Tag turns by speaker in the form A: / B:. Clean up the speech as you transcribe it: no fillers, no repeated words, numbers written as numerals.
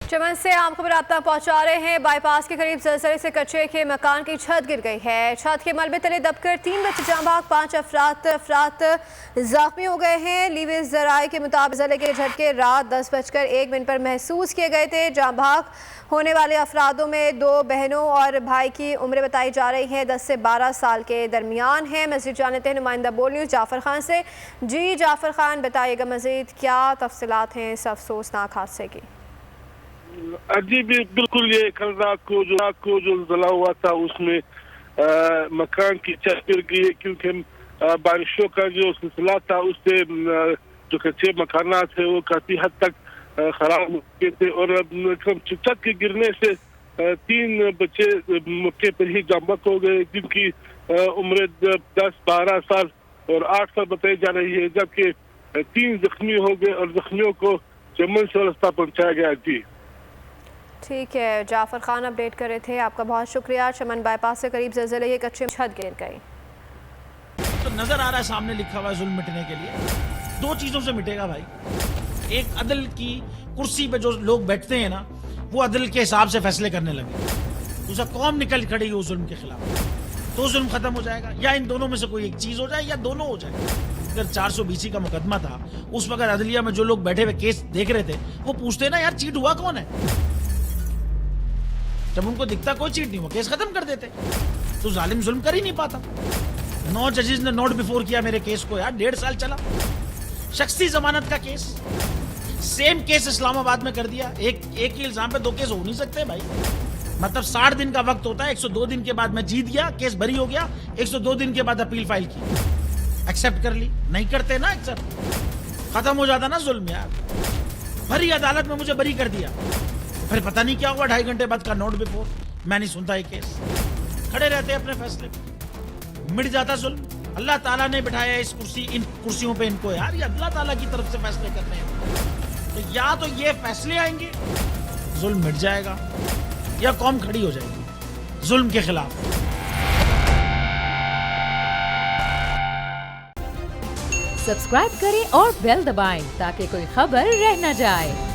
A: चमन से आम खबर आप तक पहुंचा रहे हैं। बाईपास के करीब ज़लज़ले से कच्चे के मकान की छत गिर गई है। छत के मलबे तले दबकर 3 बच्चे जाँ बहक, 5 अफराद जख्मी हो गए हैं। लीविस ज़राए के मुताबिक ज़लज़ले के झटके रात 10:01 पर महसूस किए गए थे। जाँ बहक होने वाले अफरादों में 2 बहनों और भाई की उम्र बताई जा रही है 10 से 12 साल के दरमियान है। मज़ीद जानते हैं नुमाइंदा बोल न्यूज़ जाफ़र खान से। जी जाफ़र खान, बताइएगा मज़ीद क्या तफसीलात हैं इस अफसोसनाक हादसे की?
B: जी बिल्कुल, ये कल रात को जो जला हुआ था उसमें मकान की छत गिर गई, क्योंकि बारिशों का जो सिलसिला था उससे जो कच्चे मकानात थे वो काफी हद तक खराब हो गए थे और छत के गिरने से 3 बच्चे मौके पर ही जामबक हो गए, जिनकी उम्र 10-12 साल और 8 साल बताई जा रही है, जबकि 3 जख्मी हो गए और जख्मियों को चमन से अस्पताल पहुंचाया गया। जी
A: ठीक है, जाफ़र खान अपडेट कर रहे थे, आपका बहुत शुक्रिया। चमन बाईपास से करीब ज़लज़ले के कच्चे छत गिर गई।
C: तो नजर आ रहा है सामने लिखा हुआ है जुल्म मिटने के लिए 2 चीजों से मिटेगा भाई। एक, अदल की कुर्सी पे जो लोग बैठते हैं ना, वो अदल के हिसाब से फैसले करने लगे। दूसरा, कौम निकल खड़ी उस जुल्म के खिलाफ, तो जुल्म खत्म हो जाएगा। या इन दोनों में से कोई एक चीज हो जाए या दोनों हो जाए। अगर 420 का मुकदमा था, उस वक्त अदलिया में जो लोग बैठे हुए केस देख रहे थे वो पूछते ना, यार चीट हुआ कौन है? जब उनको दिखता कोई चीट नहीं हुआ, केस खत्म कर देते। तो जालिम जुल्म कर ही नहीं पाता। 9 जजेस ने नोट बिफोर किया मेरे केस को, यार 1.5 साल चला। शख्सी जमानत का केस, सेम केस इस्लामाबाद में कर दिया। एक ही इल्जाम पे 2 केस हो नहीं सकते भाई। मतलब 60 दिन का वक्त होता है, 102 दिन के बाद मैं जीत गया, केस बरी हो गया, 102 दिन के बाद अपील फाइल की, एक्सेप्ट कर ली। नहीं करते ना एक्सेप्ट, खत्म हो जाता ना जुल्म यार। भरी अदालत में मुझे बरी कर दिया, फिर पता नहीं क्या हुआ 2.5 घंटे बाद का नोट बिफोर, मैं नहीं सुनता ये केस। खड़े रहते अपने फैसले पे, मिट जाता जुल्म। अल्लाह ताला ने बिठाया इन कुर्सियों पे इनको यार, ये अल्लाह ताला की तरफ से फैसले करने हैं। तो या तो ये फैसले आएंगे, जुल्म मिट जाएगा, या कौम खड़ी हो जाएगी जुल्म के खिलाफ।
D: सब्सक्राइब करें और बेल दबाएं ताकि कोई खबर रह न जाए।